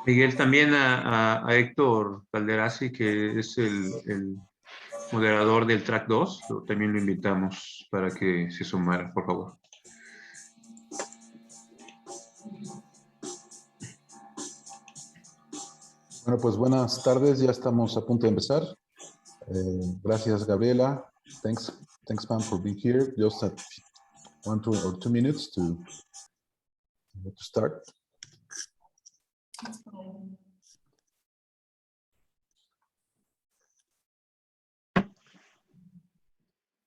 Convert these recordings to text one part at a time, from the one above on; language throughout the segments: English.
Miguel, también a Héctor Calderazzi, que es el moderador del Track 2, también lo invitamos para que se sumara, por favor. Bueno, pues buenas tardes, ya estamos a punto de empezar. Gracias, Gabriela. Thanks, Pam, for being here. Just 1 or 2 minutes to start.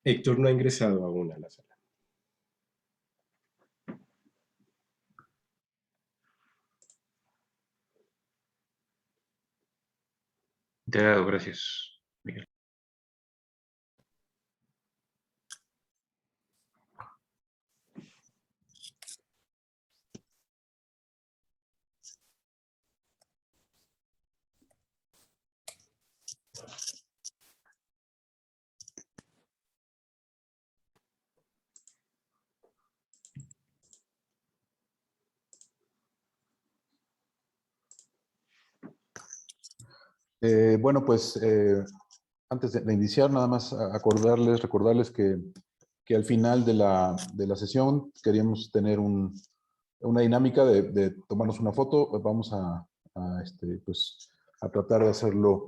Héctor no ha ingresado aún a la sala. Integrado, gracias, Miguel. Bueno, pues antes de iniciar, nada más recordarles que al final de la sesión queríamos tener una dinámica de tomarnos una foto. Vamos pues, a tratar de hacerlo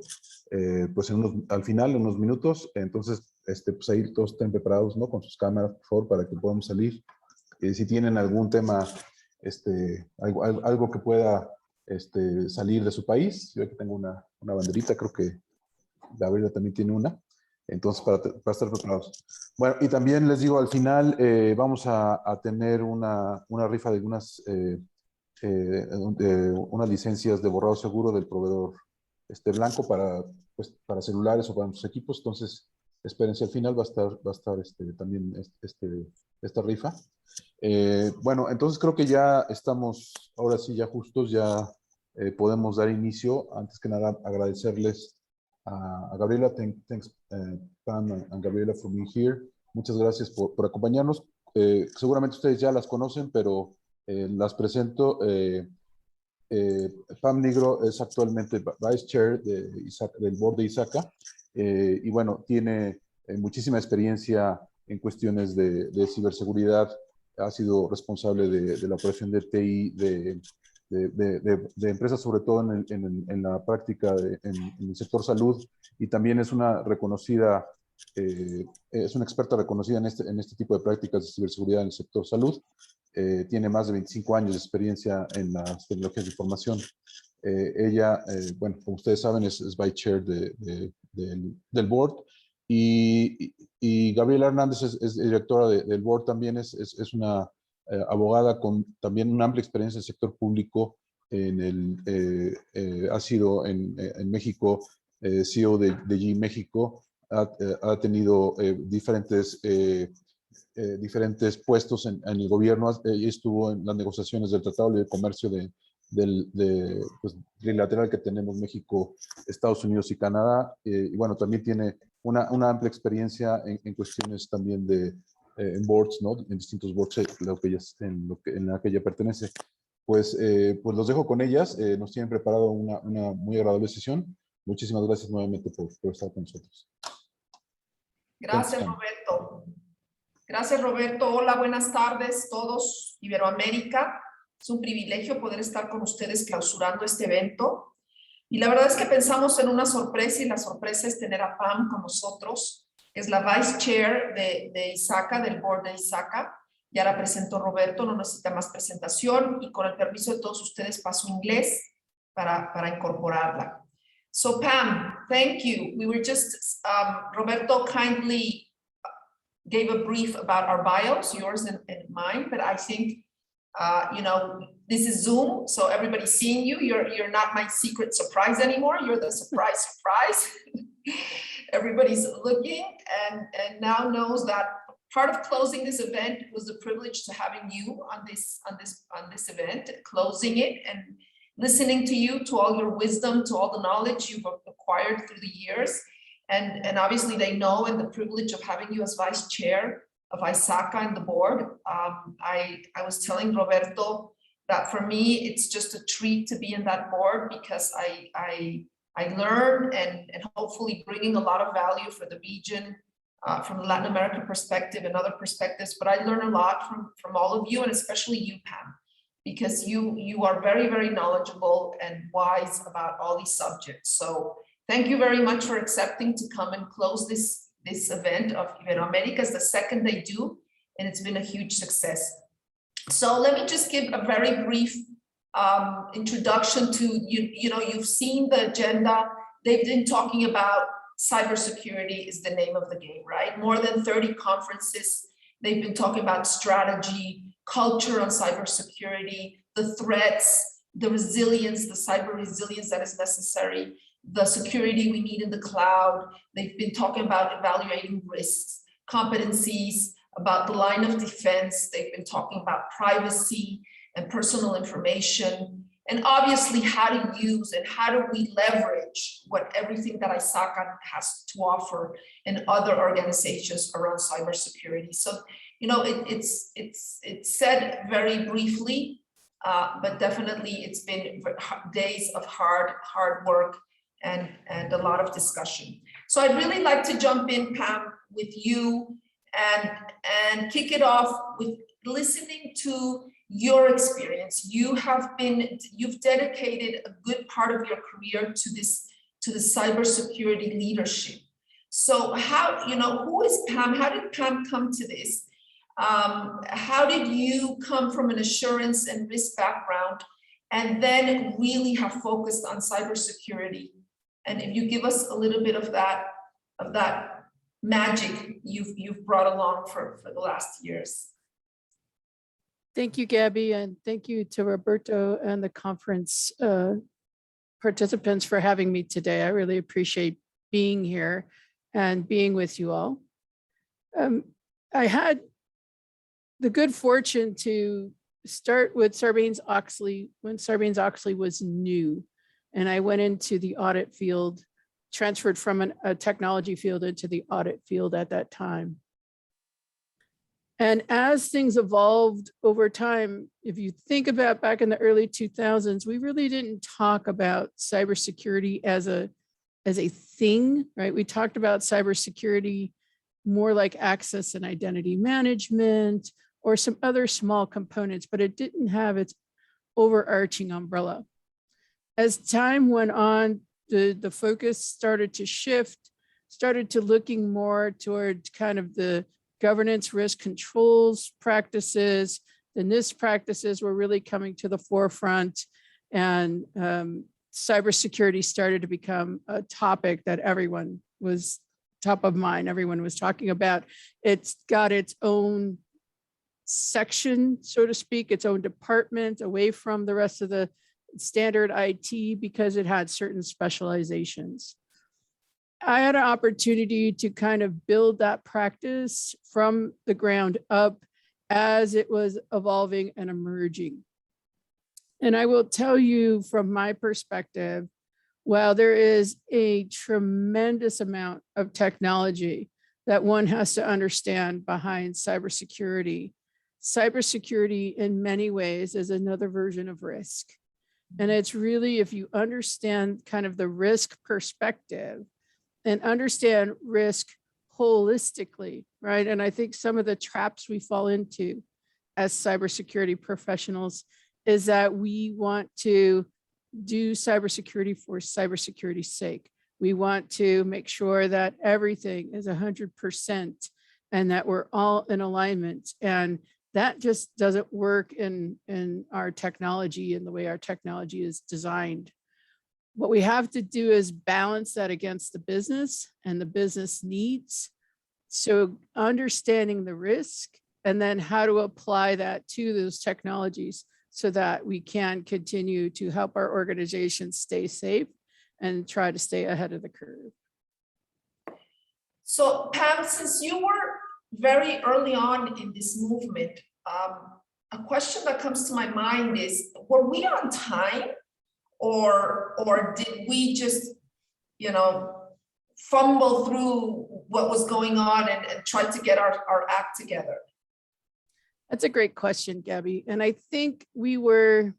pues al final, en unos minutos. Entonces, pues ahí todos estén preparados, ¿no? Con sus cámaras, por favor, para que podamos salir. Si tienen algún tema, algo que pueda salir de su país. Yo aquí tengo una banderita, creo que Gabriela también tiene una. Entonces, para estar preparados. Bueno, y también les digo, al final vamos a tener una rifa de unas licencias de borrado seguro del proveedor blanco para celulares o para nuestros equipos. Entonces, espérense, al final va a estar también esta rifa. Bueno, entonces creo que ya estamos, ahora sí, ya justos, ya podemos dar inicio. Antes que nada, agradecerles a Gabriela. Thanks, Pam and Gabriela, for being here. Muchas gracias por acompañarnos. Seguramente ustedes ya las conocen, pero las presento. Pam Nigro es actualmente Vice Chair del Board de ISACA, y bueno, tiene muchísima experiencia en cuestiones de ciberseguridad. Ha sido responsable de la operación de TI de empresas, sobre todo en la práctica en el sector salud, y también es una reconocida, es una experta reconocida en este tipo de prácticas de ciberseguridad en el sector salud. Tiene más de 25 años de experiencia en las tecnologías de información. Ella, bueno, como ustedes saben, es Vice Chair del Board, y Gabriela Hernández es directora del Board. También es una abogada con también una amplia experiencia en el sector público. Ha sido en México CEO de G México. Ha tenido diferentes puestos en el gobierno. Estuvo en las negociaciones del Tratado de Comercio pues, trilateral que tenemos México, Estados Unidos y Canadá. Y bueno, también tiene una amplia experiencia en cuestiones también en boards, ¿no? En distintos boards en la que ella pertenece. Pues los dejo con ellas. Nos tienen preparado una muy agradable sesión. Muchísimas gracias nuevamente por estar con nosotros. Gracias, Roberto. Gracias, Roberto. Hola, buenas tardes todos, Iberoamérica. Es un privilegio poder estar con ustedes clausurando este evento. Y la verdad es que pensamos en una sorpresa, y la sorpresa es tener a Pam con nosotros. Es la Vice Chair de ISACA, del Board de ISACA. Ya la presentó Roberto, no necesita más presentación, y con el permiso de todos ustedes paso inglés para incorporarla. So Pam, thank you. We were just, Roberto kindly gave a brief about our bios, yours and mine, but I think, you know, this is Zoom, so everybody's seeing you. You're not my secret surprise anymore. You're the surprise. Everybody's looking and now knows that part of closing this event was the privilege to having you on this event, closing it and listening to you, to all your wisdom, to all the knowledge you've acquired through the years. And obviously they know, and the privilege of having you as vice chair of ISACA and the board. I was telling Roberto that for me, it's just a treat to be in that board, because I learn and hopefully bringing a lot of value for the region, from the Latin American perspective and other perspectives. But I learn a lot from all of you, and especially you, Pam, because you are very, very knowledgeable and wise about all these subjects. So thank you very much for accepting to come and close this event of Iberoamérica. It's the second they do, and it's been a huge success. So let me just give a very brief introduction to you know, you've seen the agenda. They've been talking about cybersecurity is the name of the game, right? More than 30 conferences. They've been talking about strategy, culture on cybersecurity, the threats, the resilience, the cyber resilience that is necessary, the security we need in the cloud. They've been talking about evaluating risks, competencies, about the line of defense. They've been talking about privacy and personal information, and obviously how to use and how do we leverage everything that ISACA has to offer and other organizations around cybersecurity. So, you know, it's said very briefly, but definitely it's been days of hard work and a lot of discussion. So I'd really like to jump in, Pam, with you and kick it off with listening to your experience. You've dedicated a good part of your career to the cybersecurity leadership. So how, you know, who is Pam? How did Pam come to this? How did you come from an assurance and risk background and then really have focused on cybersecurity? And if you give us a little bit of that magic you've brought along for the last years. Thank you, Gabby, and thank you to Roberto and the conference participants for having me today. I really appreciate being here and being with you all. I had the good fortune to start with Sarbanes-Oxley when Sarbanes-Oxley was new, and I went into the audit field, transferred from a technology field into the audit field at that time. And as things evolved over time, if you think about back in the early 2000s, we really didn't talk about cybersecurity as a thing, right? We talked about cybersecurity more like access and identity management or some other small components, but it didn't have its overarching umbrella. As time went on, the focus started to shift, started to looking more toward kind of the governance, risk controls practices. The NIST practices were really coming to the forefront, and cybersecurity started to become a topic that everyone was top of mind. Everyone was talking about. It's got its own section, so to speak, its own department away from the rest of the standard IT because it had certain specializations. I had an opportunity to kind of build that practice from the ground up as it was evolving and emerging. And I will tell you from my perspective, while there is a tremendous amount of technology that one has to understand behind cybersecurity, cybersecurity in many ways is another version of risk. And it's really, if you understand kind of the risk perspective, and understand risk holistically, right? And I think some of the traps we fall into as cybersecurity professionals is that we want to do cybersecurity for cybersecurity's sake. We want to make sure that everything is 100% and that we're all in alignment. And that just doesn't work in our technology and the way our technology is designed. What we have to do is balance that against the business and the business needs. So understanding the risk and then how to apply that to those technologies so that we can continue to help our organizations stay safe and try to stay ahead of the curve. So Pam, since you were very early on in this movement, a question that comes to my mind is, were we on time, or did we just, you know, fumble through what was going on and try to get our act together? That's a great question, Gabby. And I think we were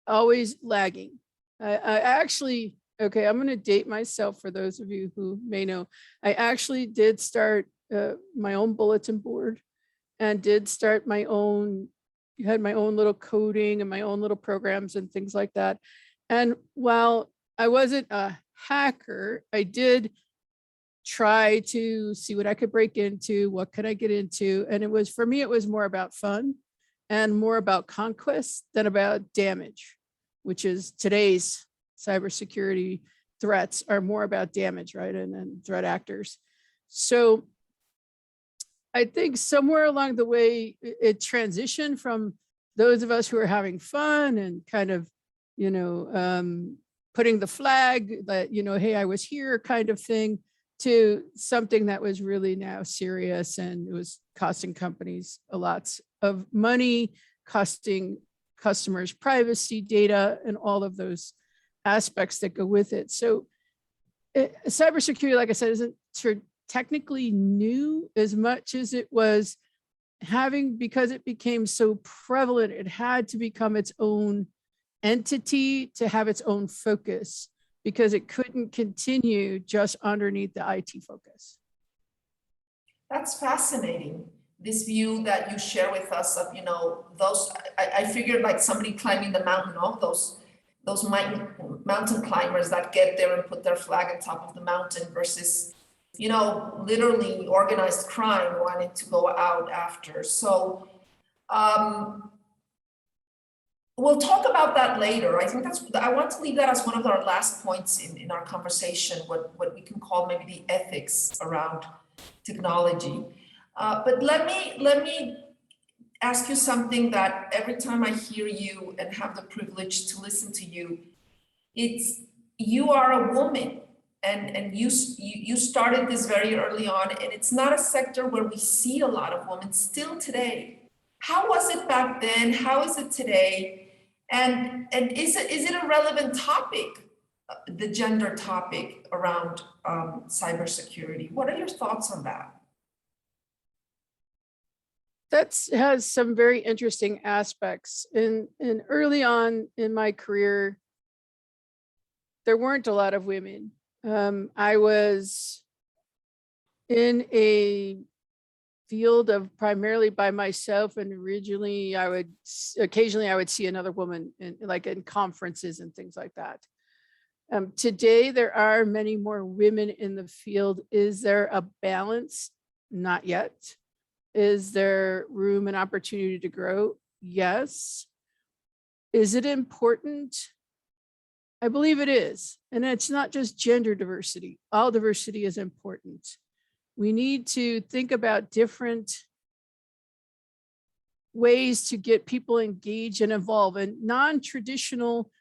always lagging. I actually, okay, I'm going to date myself for those of you who may know. I actually did start my own bulletin board and did start my own, had my own little coding and my own little programs and things like that. And while I wasn't a hacker, I did try to see what I could break into, what could I get into. And it was, for me, it was more about fun and more about conquest than about damage, which is today's cybersecurity threats are more about damage, right? And threat actors. So I think somewhere along the way, it transitioned from those of us who are having fun and kind of, you know, putting the flag that, you know, hey, I was here kind of thing, to something that was really now serious, and it was costing companies a lot of money, costing customers privacy data, and all of those aspects that go with it. So cybersecurity, like I said, isn't technically new as much as it was having, because it became so prevalent, it had to become its own entity to have its own focus, because it couldn't continue just underneath the IT focus. That's fascinating. This view that you share with us of, you know, those, I figured like somebody climbing the mountain, all those mountain climbers that get there and put their flag on top of the mountain versus, you know, literally organized crime wanting to go out after. So we'll talk about that later. I think I want to leave that as one of our last points in our conversation, what we can call maybe the ethics around technology. But let me ask you something that every time I hear you and have the privilege to listen to you, it's, you are a woman, and you started this very early on, and it's not a sector where we see a lot of women still today. How was it back then? How is it today? And is it a relevant topic, the gender topic around cybersecurity? What are your thoughts on that? That has some very interesting aspects. In early on in my career, there weren't a lot of women. I was in a field of primarily by myself, and originally occasionally I would see another woman in conferences and things like that. Today there are many more women in the field. Is there a balance? Not yet. Is there room and opportunity to grow? Yes. Is it important? I believe it is. And it's not just gender diversity. All diversity is important. We need to think about different ways to get people engaged and involved, and non-traditional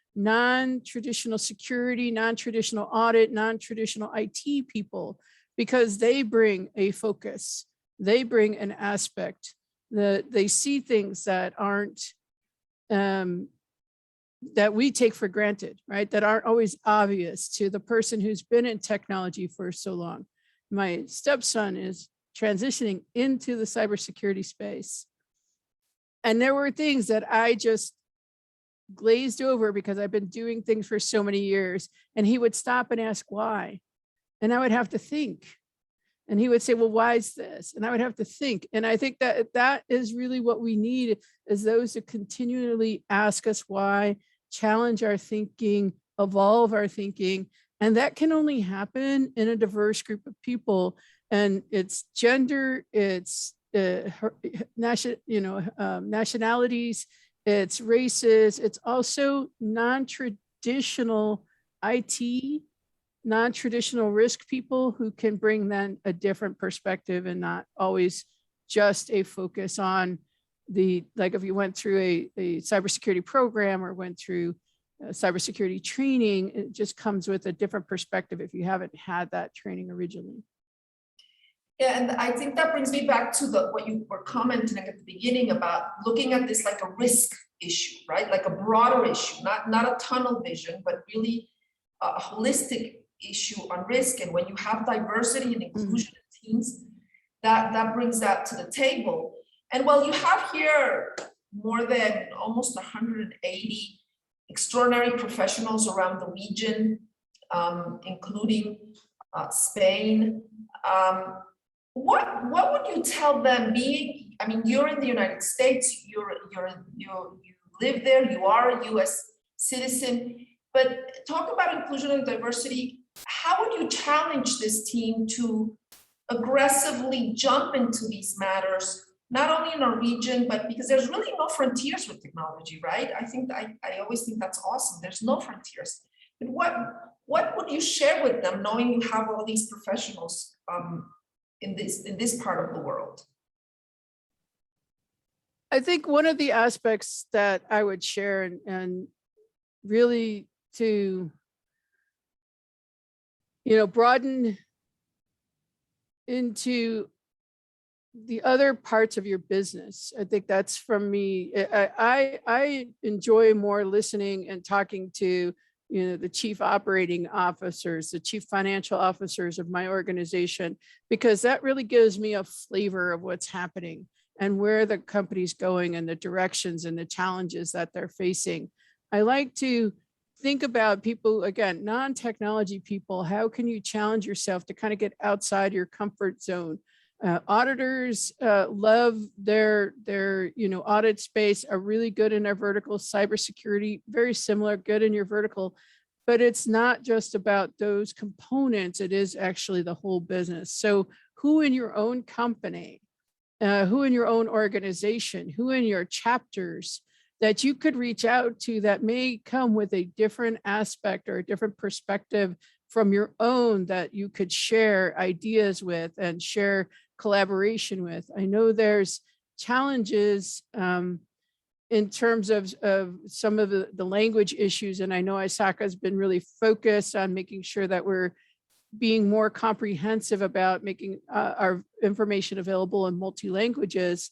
security, non-traditional audit, non-traditional IT people, because they bring a focus, they bring an aspect, that they see things that aren't, that we take for granted, right? That aren't always obvious to the person who's been in technology for so long. My stepson is transitioning into the cybersecurity space. And there were things that I just glazed over because I've been doing things for so many years. And he would stop and ask why. And I would have to think. And he would say, well, why is this? And I would have to think. And I think that that is really what we need, is those who continually ask us why, challenge our thinking, evolve our thinking. And that can only happen in a diverse group of people. And it's gender, it's nationalities, it's races, it's also non-traditional IT, non-traditional risk people who can bring then a different perspective, and not always just a focus on the, like if you went through a cybersecurity program or went through cybersecurity training, it just comes with a different perspective if you haven't had that training originally. Yeah, and I think that brings me back to what you were commenting at the beginning about looking at this like a risk issue, right? Like a broader issue, not a tunnel vision, but really a holistic issue on risk. And when you have diversity and inclusion in teams, that brings that to the table. And while you have here more than almost 180 extraordinary professionals around the region, including Spain, what would you tell them? I mean, you're in the United States, you live there, you are a US citizen, but talk about inclusion and diversity. How would you challenge this team to aggressively jump into these matters, not only in our region, but because there's really no frontiers with technology, right? I always think that's awesome. There's no frontiers. But what would you share with them, knowing you have all these professionals in this part of the world? I think one of the aspects that I would share and really to, broaden into the other parts of your business. I think that's from me. I enjoy more listening and talking to the chief operating officers, the chief financial officers of my organization, because that really gives me a flavor of what's happening and where the company's going and the directions and the challenges that they're facing. I like to think about people, again, non-technology people. How can you challenge yourself to kind of get outside your comfort zone? Auditors love their audit space, are really good in their vertical. Cybersecurity, very similar, good in your vertical, but it's not just about those components. It is actually the whole business. So who in your own company, who in your own organization, who in your chapters that you could reach out to that may come with a different aspect or a different perspective from your own that you could share ideas with and share collaboration with. I know there's challenges in terms of some of the language issues, and I know ISACA has been really focused on making sure that we're being more comprehensive about making our information available in multi-languages.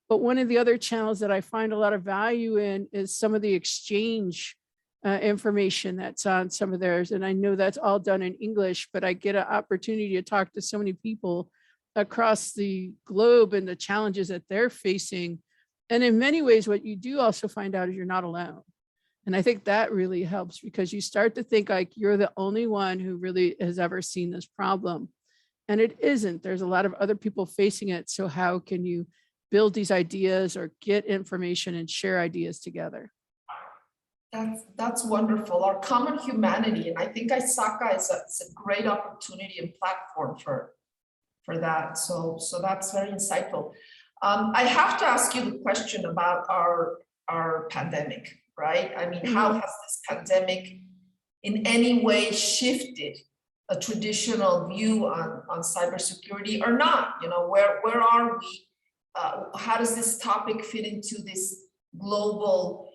But one of the other channels that I find a lot of value in is some of the exchange information that's on some of theirs. And I know that's all done in English, but I get an opportunity to talk to so many people across the globe and the challenges that they're facing. And in many ways, what you do also find out is you're not alone. And I think that really helps because you start to think like you're the only one who really has ever seen this problem. And it isn't. There's a lot of other people facing it. So how can you build these ideas or get information and share ideas together? That's wonderful. Our common humanity, and I think ISACA is a great opportunity and platform for that. So that's very insightful. I have to ask you the question about our pandemic, right? I mean, how has this pandemic in any way shifted a traditional view on cybersecurity or not? Where are we? How does this topic fit into this global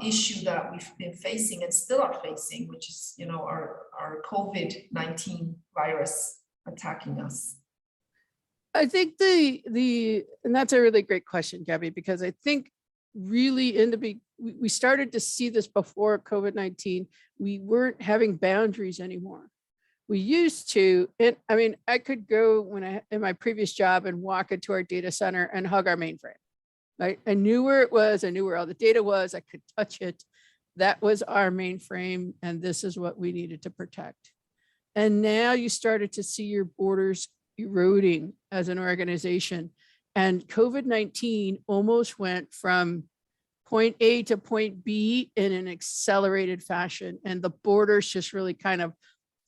issue that we've been facing and still are facing, which is, our COVID-19 virus attacking us? I think and that's a really great question, Gabby, because I think really we started to see this before COVID-19. We weren't having boundaries anymore. We used to, and I mean, I could go in my previous job and walk into our data center and hug our mainframe, right? I knew where it was. I knew where all the data was. I could touch it. That was our mainframe. And this is what we needed to protect. And now you started to see your borders eroding as an organization. And COVID-19 almost went from point A to point B in an accelerated fashion. And the borders just really kind of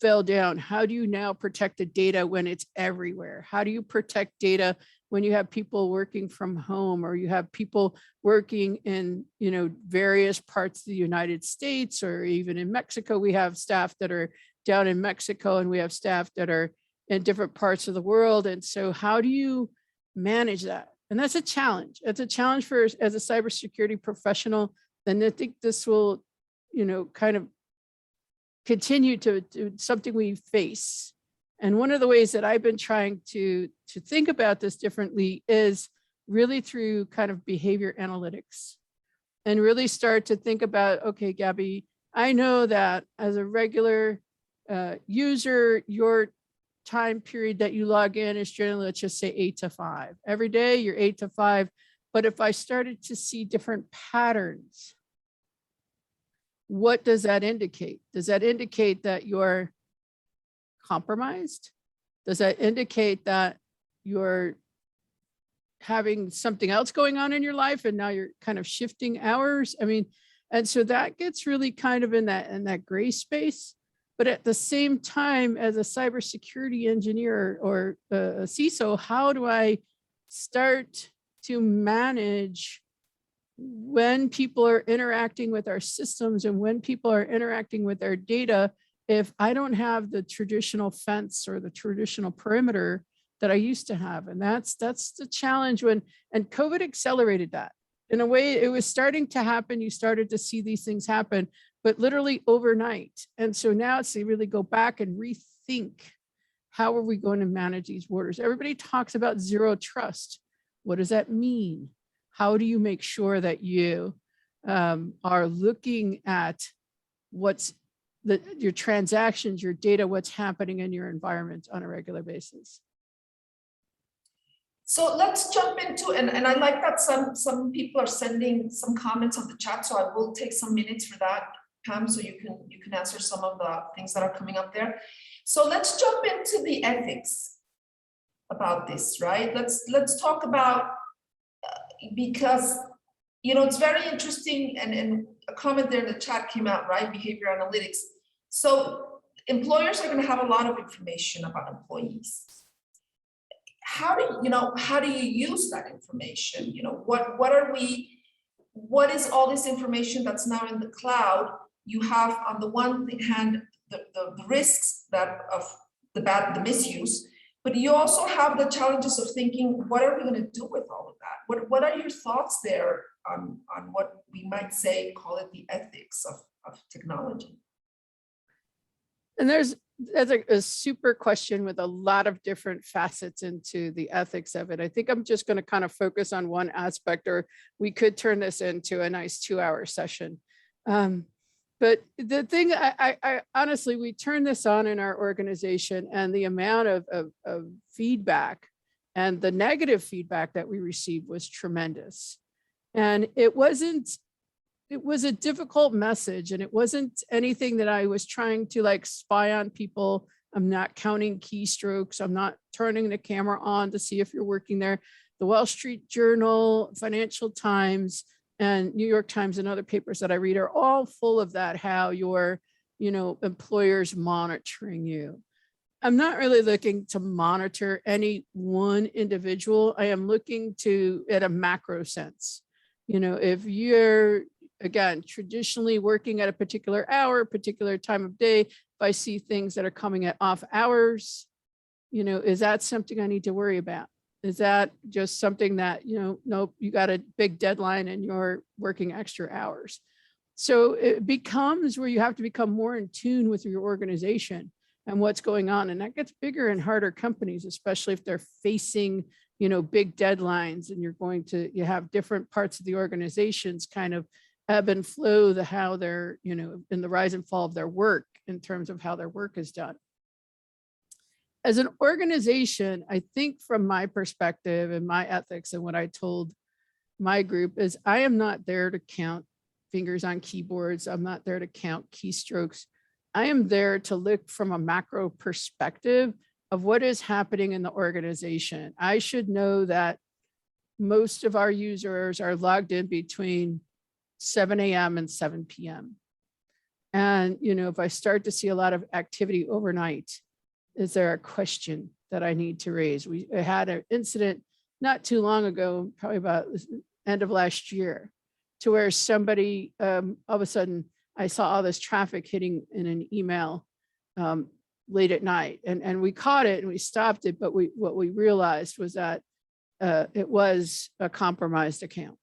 fell down. How do you now protect the data when it's everywhere? How do you protect data when you have people working from home or you have people working in, various parts of the United States or even in Mexico? We have staff that are down in Mexico and we have staff that are in different parts of the world. And so how do you manage that? And that's a challenge. It's a challenge as a cybersecurity professional. And I think this will, kind of continue to something we face And one of the ways that I've been trying to think about this differently is really through kind of behavior analytics, and really start to think about, okay, Gabby, I know that as a regular user, your time period that you log in is generally, let's just say 8 to 5. Every day you're 8 to 5. But if I started to see different patterns, what does that indicate? Does that indicate that you're compromised? Does that indicate that you're having something else going on in your life and now you're kind of shifting hours? I mean, and so that gets really kind of in that gray space. But at the same time, as a cybersecurity engineer or a CISO, how do I start to manage when people are interacting with our systems and when people are interacting with our data if I don't have the traditional fence or the traditional perimeter that I used to have? And that's the challenge and COVID accelerated that. In a way, it was starting to happen. You started to see these things happen, but literally overnight. And so now it's to really go back and rethink, how are we going to manage these borders? Everybody talks about zero trust. What does that mean? How do you make sure that you are looking at what's your transactions, your data, what's happening in your environment on a regular basis? So let's jump into, and I like that some people are sending some comments on the chat, so I will take some minutes for that, Pam, so you can answer some of the things that are coming up there. So let's jump into the ethics about this, right? Let's talk about, because, you know, it's very interesting, and a comment there in the chat came out, right? Behavior analytics. So employers are going to have a lot of information about employees. How do you use that information? You know, what is all this information that's now in the cloud? You have on the one hand the risks that of the misuse, but you also have the challenges of thinking, what are we going to do with all of that? What are your thoughts there on what we might say, call it the ethics of technology? And that's a super question with a lot of different facets into the ethics of it. I think I'm just going to kind of focus on one aspect, or we could turn this into a nice 2-hour session. But the thing, I honestly, we turn this on in our organization, and the amount of feedback and the negative feedback that we received was tremendous. And it was a difficult message, and it wasn't anything that I was trying to like spy on people. I'm not counting keystrokes. I'm not turning the camera on to see if you're working there. The Wall Street Journal, Financial Times, and New York Times and other papers that I read are all full of that, how your, employers monitoring you. I'm not really looking to monitor any one individual. I am looking at a macro sense. If you're, again, traditionally working at a particular hour, particular time of day, if I see things that are coming at off hours, is that something I need to worry about? Is that just something that, nope, you got a big deadline and you're working extra hours? So it becomes where you have to become more in tune with your organization and what's going on. And that gets bigger and harder companies, especially if they're facing, big deadlines, and you have different parts of the organizations kind of ebb and flow how they're, in the rise and fall of their work in terms of how their work is done. As an organization, I think from my perspective and my ethics and what I told my group is, I am not there to count fingers on keyboards. I'm not there to count keystrokes. I am there to look from a macro perspective of what is happening in the organization. I should know that most of our users are logged in between 7 a.m. and 7 p.m. And, if I start to see a lot of activity overnight, is there a question that I need to raise? We had an incident not too long ago, probably about end of last year, to where somebody, all of a sudden, I saw all this traffic hitting in an email late at night, and we caught it and we stopped it. But what we realized was that it was a compromised account,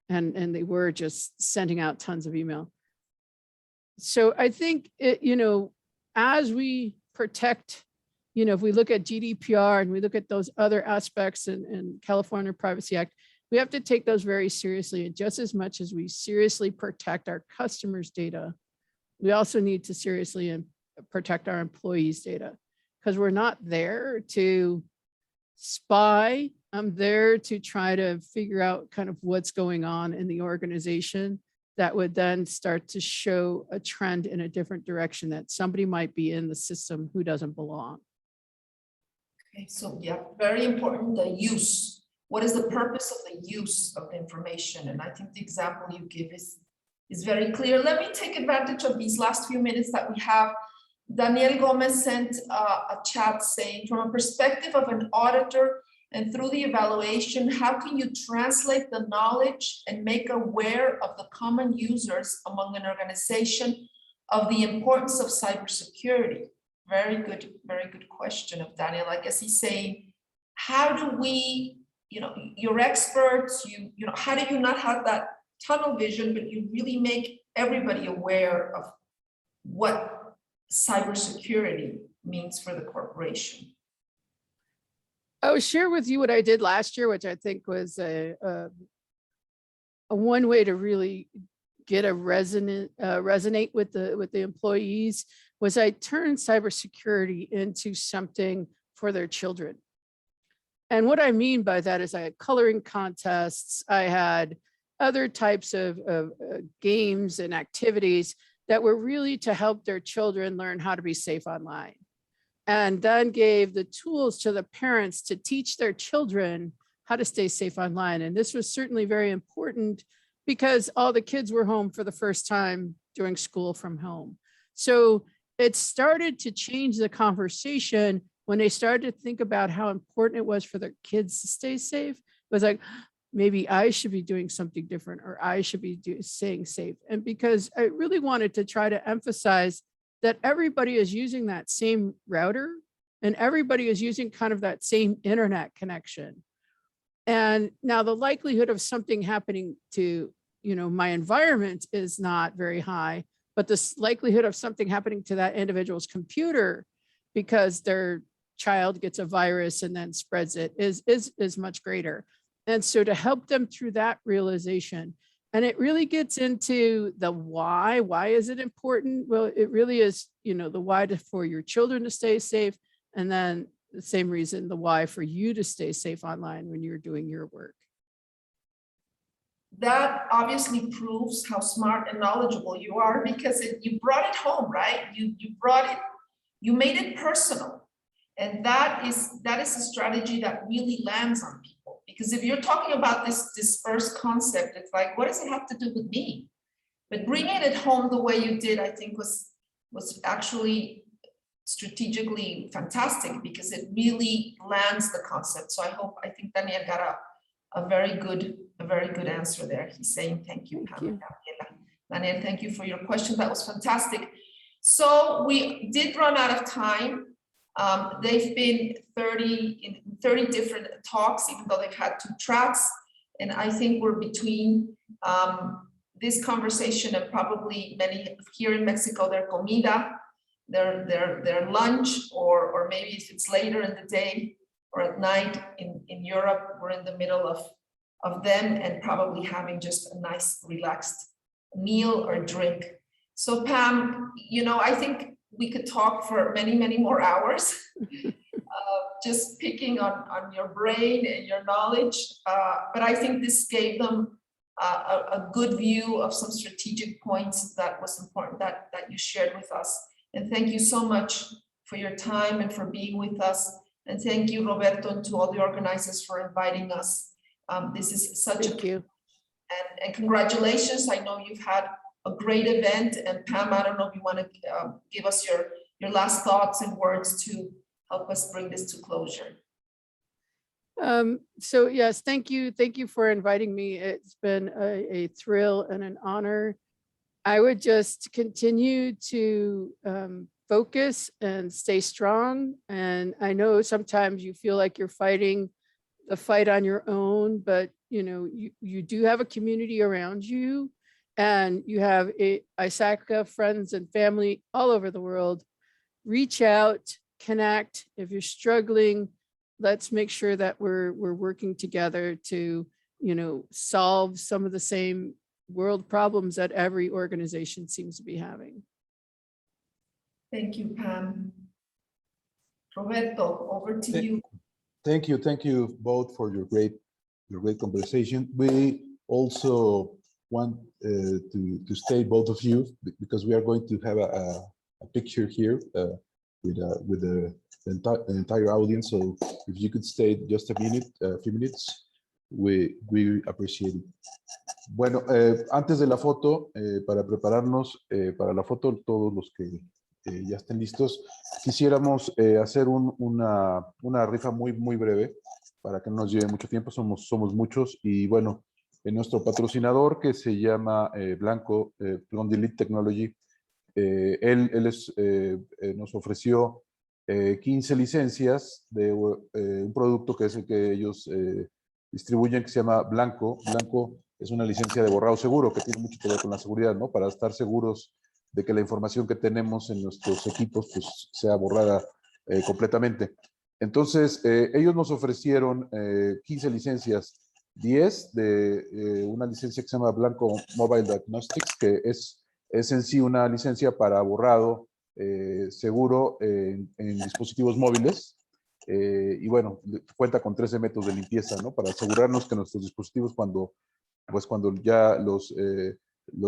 and they were just sending out tons of email. So I think as we protect you know, if we look at GDPR and we look at those other aspects in California Privacy Act, we have to take those very seriously. And just as much as we seriously protect our customers' data, we also need to seriously protect our employees' data, because we're not there to spy. I'm there to try to figure out kind of what's going on in the organization that would then start to show a trend in a different direction, that somebody might be in the system who doesn't belong. Okay, so yeah, very important, the use. What is the purpose of the use of the information? And I think the example you give is very clear. Let me take advantage of these last few minutes that we have. Daniel Gomez sent a chat saying, from a perspective of an auditor and through the evaluation, how can you translate the knowledge and make aware of the common users among an organization of the importance of cybersecurity? Very good question of Daniel. I guess he's saying, how do we, you know, you're experts, you know, how do you not have that tunnel vision, but you really make everybody aware of what cybersecurity means for the corporation? I'll share with you what I did last year, which I think was a one way to really get a resonate with the employees, was I turned cybersecurity into something for their children. And what I mean by that is I had coloring contests, I had other types of games and activities that were really to help their children learn how to be safe online. And then gave the tools to the parents to teach their children how to stay safe online. And this was certainly very important because all the kids were home for the first time doing school from home. So it started to change the conversation when they started to think about how important it was for their kids to stay safe. It was like, maybe I should be doing something different, or I should be staying safe. And because I really wanted to try to emphasize that everybody is using that same router and everybody is using kind of that same internet connection. And now the likelihood of something happening to, you know, my environment is not very high, but the likelihood of something happening to that individual's computer because their child gets a virus and then spreads it is much greater. And so to help them through that realization, and it really gets into the why is it important? Well, it really is, you know, the why for your children to stay safe. And then the same reason, the why for you to stay safe online when you're doing your work. That obviously proves how smart and knowledgeable you are, because you brought it home, right? You brought it, you made it personal. And that is a strategy that really lands on people. Because if you're talking about this first concept, it's like, what does it have to do with me? But bringing it home the way you did, I think was actually strategically fantastic, because it really lands the concept. So I think Daniel got a very good answer there. He's saying thank you, Pam and Gabriela. Daniel, thank you for your question. That was fantastic. So we did run out of time. They've been 30 different talks, even though they've had 2 tracks. And I think we're between this conversation and probably many here in Mexico, their comida, their lunch, or maybe if it's later in the day or at night in Europe, we're in the middle of them and probably having just a nice relaxed meal or drink. So Pam, you know, I think we could talk for many, many more hours, just picking on your brain and your knowledge. But I think this gave them a good view of some strategic points that was important that you shared with us. And thank you so much for your time and for being with us. And thank you, Roberto, and to all the organizers for inviting us. This is such Thank you. And congratulations. I know you've had a great event. And Pam, I don't know if you want to give us your last thoughts and words to help us bring this to closure. So yes, thank you. Thank you for inviting me. It's been a thrill and an honor. I would just continue to focus and stay strong. And I know sometimes you feel like you're fighting the fight on your own, but you know, you do have a community around you, and you have ISACA friends and family all over the world. Reach out, connect. If you're struggling, let's make sure that we're working together to, solve some of the same world problems that every organization seems to be having. Thank you, Pam. Roberto, over to you. Thank you both for your great conversation. We also want to stay, both of you, because we are going to have a picture here with the entire audience. So if you could stay just a few minutes, we appreciate it. Bueno, antes de la foto, para prepararnos para la foto, todos los que ya estén listos, quisiéramos hacer una rifa muy breve para que no nos lleve mucho tiempo. Somos muchos y bueno, nuestro patrocinador, que se llama Blanco, from Elite Technology, nos ofreció 15 licencias de un producto que es el que ellos distribuyen, que se llama Blanco. Blanco es una licencia de borrado seguro, que tiene mucho que ver con la seguridad, ¿no? Para estar seguros de que la información que tenemos en nuestros equipos pues sea borrada completamente. Entonces, ellos nos ofrecieron 15 licencias, 10 de una licencia que se llama Blanco Mobile Diagnostics, que es en sí una licencia para borrado seguro en dispositivos móviles. Y bueno, cuenta con 13 métodos de limpieza, ¿no? Para asegurarnos que nuestros dispositivos, cuando ya los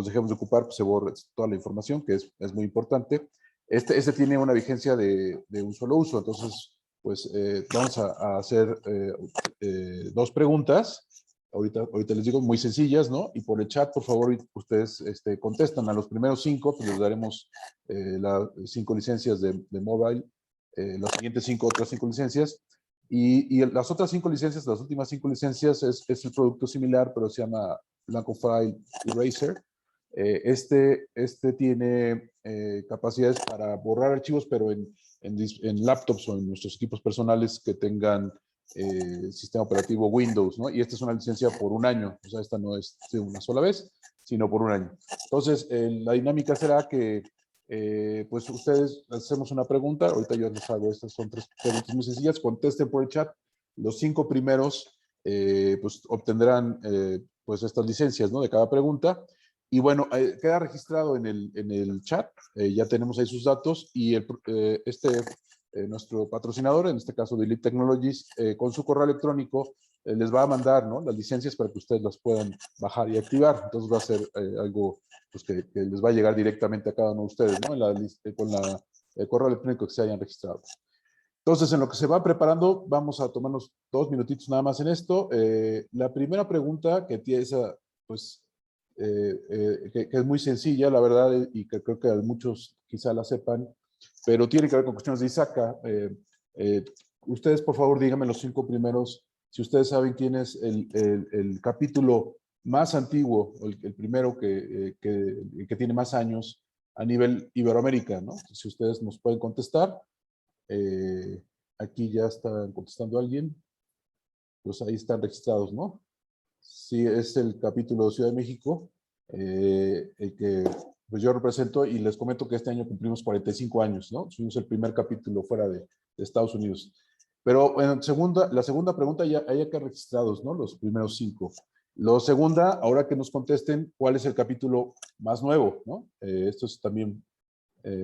dejemos de ocupar, pues se borre toda la información, que es muy importante. Este tiene una vigencia de un solo uso. Entonces, pues vamos a hacer 2 preguntas. Ahorita les digo, muy sencillas, ¿no? Y por el chat, por favor, ustedes contestan. A los primeros 5, pues les daremos las 5 licencias de mobile. Las siguientes 5, otras 5 licencias. Y las otras 5 licencias, las últimas 5 licencias, es un producto similar, pero se llama Blanco File Eraser. Este tiene capacidades para borrar archivos, pero en laptops o en nuestros equipos personales que tengan sistema operativo Windows, ¿no? Y esta es una licencia por 1 año. O sea, esta no es de una sola vez, sino por 1 año. Entonces, la dinámica será que pues ustedes hacemos una pregunta. Ahorita yo les hago, estas son 3 preguntas muy sencillas. Contesten por el chat. Los 5 primeros pues obtendrán pues estas licencias, ¿no? De cada pregunta. Y bueno, queda registrado en el chat. Ya tenemos ahí sus datos. Y nuestro patrocinador, en este caso de Elite Technologies, con su correo electrónico les va a mandar, ¿no? Las licencias para que ustedes las puedan bajar y activar. Entonces va a ser algo pues, que les va a llegar directamente a cada uno de ustedes, ¿no? Con el correo electrónico que se hayan registrado. Entonces, en lo que se va preparando, vamos a tomarnos 2 minutitos nada más en esto. La primera pregunta, que tiene esa, pues, que es muy sencilla, la verdad, y que creo que muchos quizá la sepan, pero tiene que ver con cuestiones de ISACA. Ustedes, por favor, díganme los 5 primeros, si ustedes saben quién es el capítulo más antiguo, el primero que tiene más años a nivel Iberoamérica, ¿no? Si ustedes nos pueden contestar. Aquí ya está contestando alguien. Pues ahí están registrados, ¿no? Sí, es el capítulo de Ciudad de México, el que pues yo represento, y les comento que este año cumplimos 45 años, ¿no? Fuimos el primer capítulo fuera de Estados Unidos. Pero bueno, la segunda pregunta, ya hay acá registrados, ¿no? Los primeros 5. La segunda, ahora que nos contesten, ¿cuál es el capítulo más nuevo, ¿no? Esto es también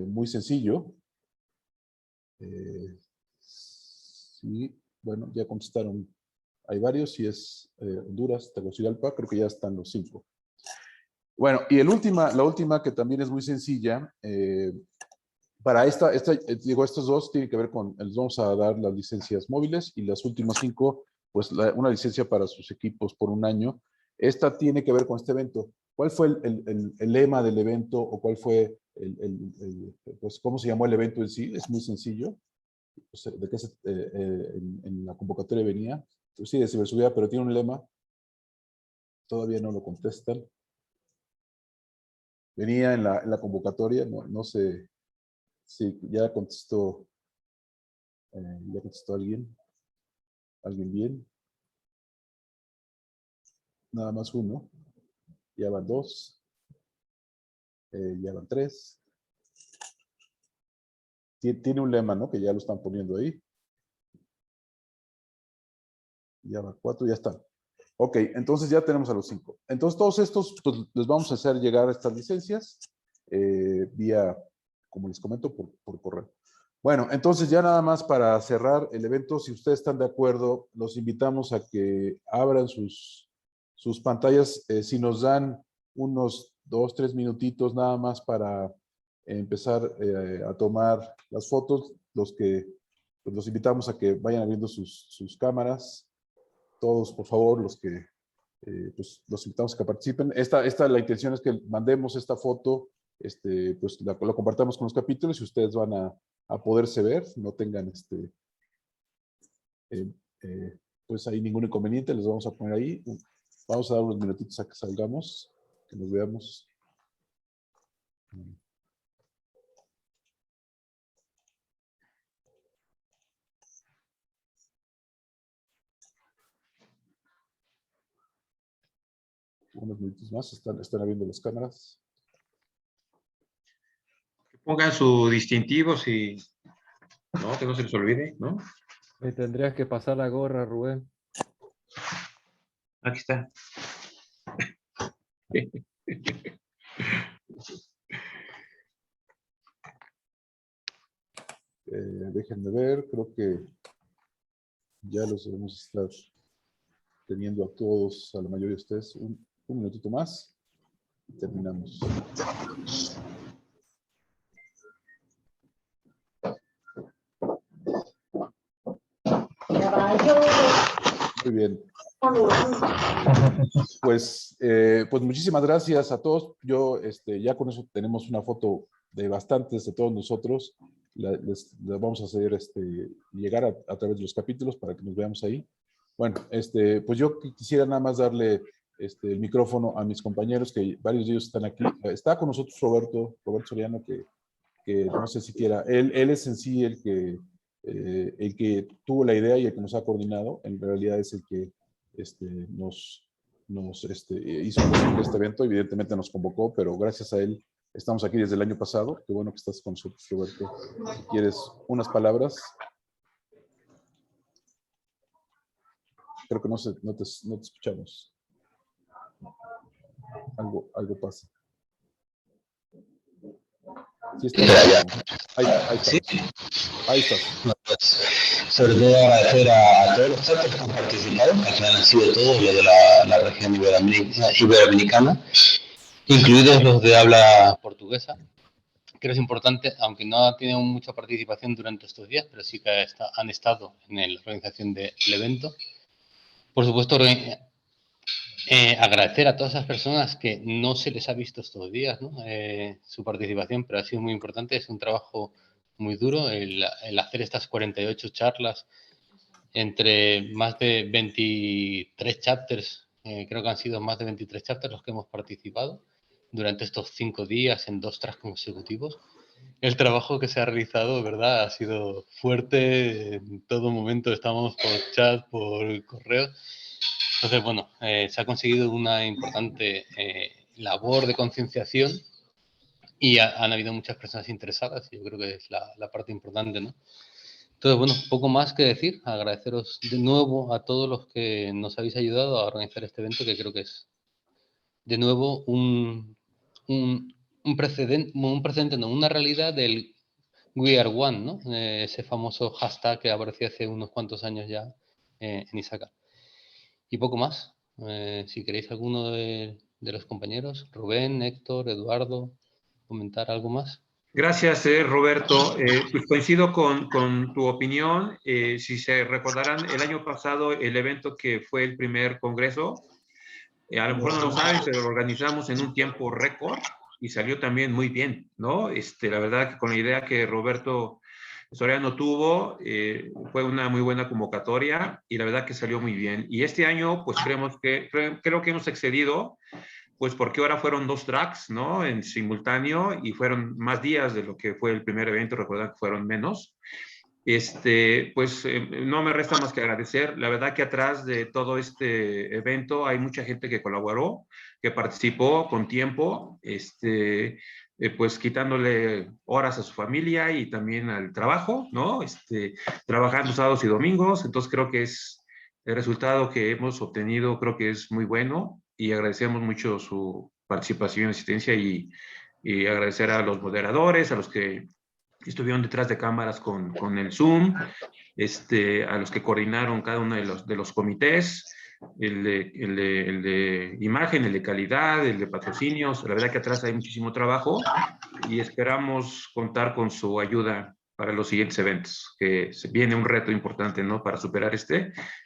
muy sencillo. Sí, bueno, ya contestaron. Hay varios, y es Honduras, Tegucigalpa, creo que ya están los 5. Bueno, y la última, que también es muy sencilla, para digo, estos 2 tienen que ver con, les vamos a dar las licencias móviles, y las últimas 5, pues una licencia para sus equipos por 1 año. Esta tiene que ver con este evento. ¿Cuál fue el lema del evento, o cuál fue pues cómo se llamó el evento en sí? Es muy sencillo. Pues, de qué en la convocatoria venía. Pues sí, de ciberseguridad, pero tiene un lema. Todavía no lo contestan. Venía en la convocatoria, no sé si ya contestó alguien. ¿Alguien bien? Nada más 1. Ya van 2. Ya van 3. tiene un lema, ¿no? Que ya lo están poniendo ahí. Ya va 4, ya están. Ok, entonces ya tenemos a los 5. Entonces todos estos, pues, les vamos a hacer llegar estas licencias vía, como les comento, por correo. Bueno, entonces ya nada más para cerrar el evento, si ustedes están de acuerdo, los invitamos a que abran sus pantallas. Si nos dan unos 2, 3 minutitos nada más para empezar a tomar las fotos, pues los invitamos a que vayan abriendo sus cámaras. Todos, por favor, los que pues los invitamos a que participen. La intención es que mandemos esta foto, pues la compartamos con los capítulos y ustedes van a poderse ver, no tengan pues ahí ningún inconveniente, les vamos a poner ahí. Vamos a dar unos minutitos a que salgamos, que nos veamos. Unos minutos más, están abriendo las cámaras. Que pongan su distintivo, si no, que no se les olvide, ¿no? Me tendrías que pasar la gorra, Rubén. Aquí está. Déjenme ver, creo que ya los debemos estar teniendo a todos, a la mayoría de ustedes, un minutito más y terminamos. Muy bien. Pues muchísimas gracias a todos. Yo ya con eso tenemos una foto de bastantes de todos nosotros. Les vamos a hacer llegar a través de los capítulos para que nos veamos ahí. Bueno, pues yo quisiera nada más darle el micrófono a mis compañeros, que varios de ellos están aquí. Está con nosotros Roberto Soriano, que no sé si quiera. Él es en sí el que tuvo la idea y el que nos ha coordinado. En realidad es el que nos hizo posible este evento. Evidentemente nos convocó, pero gracias a él estamos aquí desde el año pasado. Qué bueno que estás con nosotros, Roberto. Si quieres unas palabras. Creo que no te escuchamos. Algo pasa. Sí, ahí está. ¿Sí? Ahí estás. Bueno, pues, sobre todo agradecer a todos los chapters que han participado, que al final han sido todos los de la región iberoamericana, incluidos los de habla portuguesa. Creo que es importante, aunque no ha tenido mucha participación durante estos días, pero sí que han estado en la organización del evento. Por supuesto, agradecer a todas esas personas que no se les ha visto estos días, ¿no? Su participación, pero ha sido muy importante. Es un trabajo muy duro el hacer estas 48 charlas entre más de 23 chapters. Creo que han sido más de 23 chapters los que hemos participado durante estos 5 días en 2 tracks consecutivos. El trabajo que se ha realizado, ¿verdad? Ha sido fuerte. En todo momento estamos por chat, por correo. Entonces, bueno, se ha conseguido una importante labor de concienciación y han habido muchas personas interesadas. Yo creo que es la parte importante, ¿no? Entonces, bueno, poco más que decir. Agradeceros de nuevo a todos los que nos habéis ayudado a organizar este evento, que creo que es, de nuevo, un precedente, no, una realidad del We Are One, ¿no? Ese famoso hashtag que apareció hace unos cuantos años ya en ISACA. Y poco más. Si queréis alguno de los compañeros, Rubén, Héctor, Eduardo, comentar algo más. Gracias, Roberto. Pues coincido con tu opinión. Si se recordarán, el año pasado el evento que fue el primer congreso, a lo mejor no lo saben, pero lo organizamos en un tiempo récord y salió también muy bien, ¿no? La verdad que con la idea que Roberto Soriano tuvo, fue una muy buena convocatoria y la verdad que salió muy bien. Y este año, pues creo que hemos excedido, pues porque ahora fueron 2 tracks, ¿no? En simultáneo y fueron más días de lo que fue el primer evento, recuerdan que fueron menos. Pues no me resta más que agradecer. La verdad que atrás de todo este evento hay mucha gente que colaboró, que participó con tiempo. pues quitándole horas a su familia y también al trabajo, ¿no? Trabajando sábados y domingos. Entonces creo que es el resultado que hemos obtenido, creo que es muy bueno y agradecemos mucho su participación y asistencia y agradecer a los moderadores, a los que estuvieron detrás de cámaras con el Zoom, a los que coordinaron cada uno de los comités, el de imagen, el de calidad, el de patrocinios. La verdad que atrás hay muchísimo trabajo y esperamos contar con su ayuda para los siguientes eventos, que se viene un reto importante, ¿no? Para superar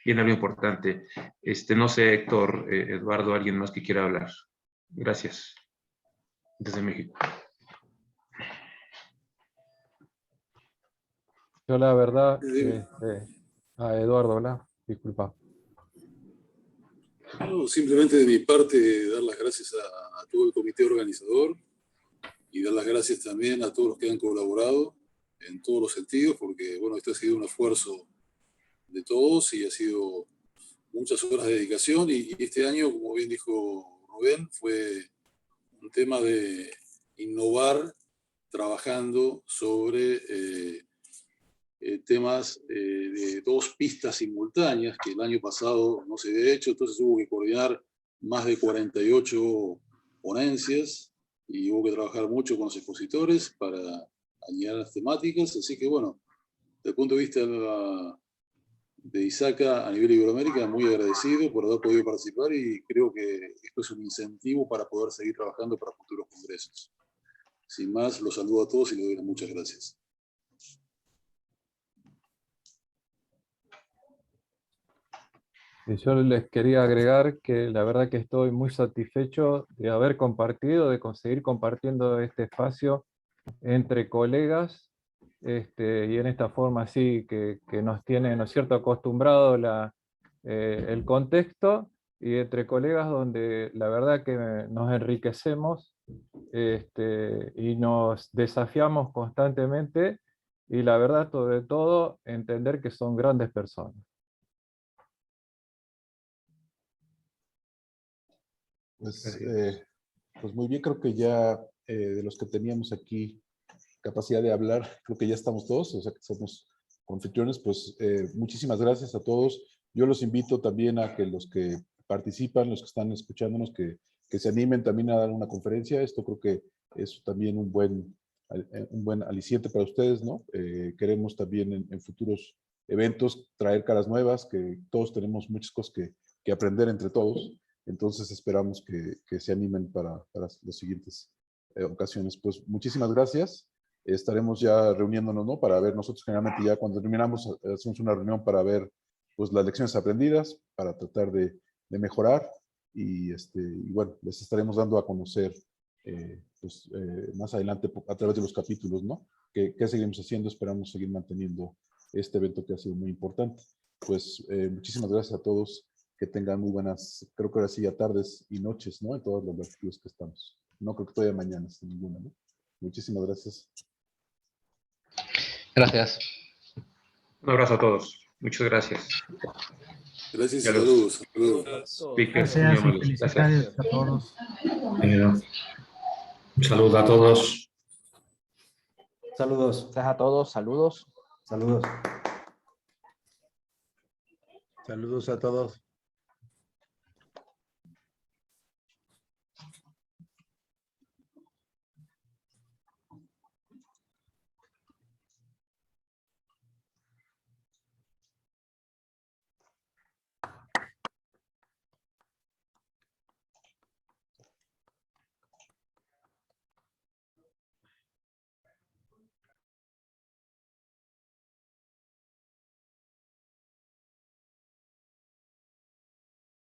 viene algo importante. No sé, Héctor, Eduardo, alguien más que quiera hablar. Gracias. Desde México. Yo la verdad, Eduardo, ¿verdad? Disculpa. No, simplemente de mi parte dar las gracias a todo el comité organizador y dar las gracias también a todos los que han colaborado en todos los sentidos, porque bueno, esto ha sido un esfuerzo de todos y ha sido muchas horas de dedicación y este año, como bien dijo Rubén, fue un tema de innovar trabajando sobre temas de 2 pistas simultáneas que el año pasado no se había hecho, entonces hubo que coordinar más de 48 ponencias y hubo que trabajar mucho con los expositores para alinear las temáticas, así que bueno, desde el punto de vista de ISACA a nivel Iberoamérica, muy agradecido por haber podido participar y creo que esto es un incentivo para poder seguir trabajando para futuros congresos. Sin más, los saludo a todos y les doy las muchas gracias. Y yo les quería agregar que la verdad que estoy muy satisfecho de haber compartido, de conseguir compartiendo este espacio entre colegas, y en esta forma así que nos tiene, ¿no es cierto?, acostumbrado el contexto, y entre colegas donde la verdad que nos enriquecemos y nos desafiamos constantemente, y la verdad, sobre todo, entender que son grandes personas. Pues muy bien, creo que ya de los que teníamos aquí capacidad de hablar, creo que ya estamos todos, o sea que somos anfitriones, pues muchísimas gracias a todos. Yo los invito también a que los que participan, los que están escuchándonos, que se animen también a dar una conferencia. Esto creo que es también un buen aliciente para ustedes, ¿no? Queremos también en futuros eventos traer caras nuevas, que todos tenemos muchas cosas que aprender entre todos. Entonces esperamos que se animen para las siguientes ocasiones. Pues muchísimas gracias. Estaremos ya reuniéndonos, ¿no? Para ver, nosotros generalmente ya cuando terminamos hacemos una reunión para ver pues las lecciones aprendidas, para tratar de mejorar y bueno, les estaremos dando a conocer más adelante a través de los capítulos, ¿no? ¿Qué seguimos haciendo? Esperamos seguir manteniendo este evento que ha sido muy importante. Pues muchísimas gracias a todos. Que tengan muy buenas, creo que ahora sí, ya tardes y noches, ¿no? En todas las latitudes que estamos. No creo que todavía mañana, sin ninguna, ¿no? Muchísimas gracias. Gracias. Un abrazo a todos. Muchas gracias. Gracias y saludos. Gracias y felicidades a todos. Un saludo a todos. Saludos. Gracias a todos. Saludos. Saludos. Saludos a todos.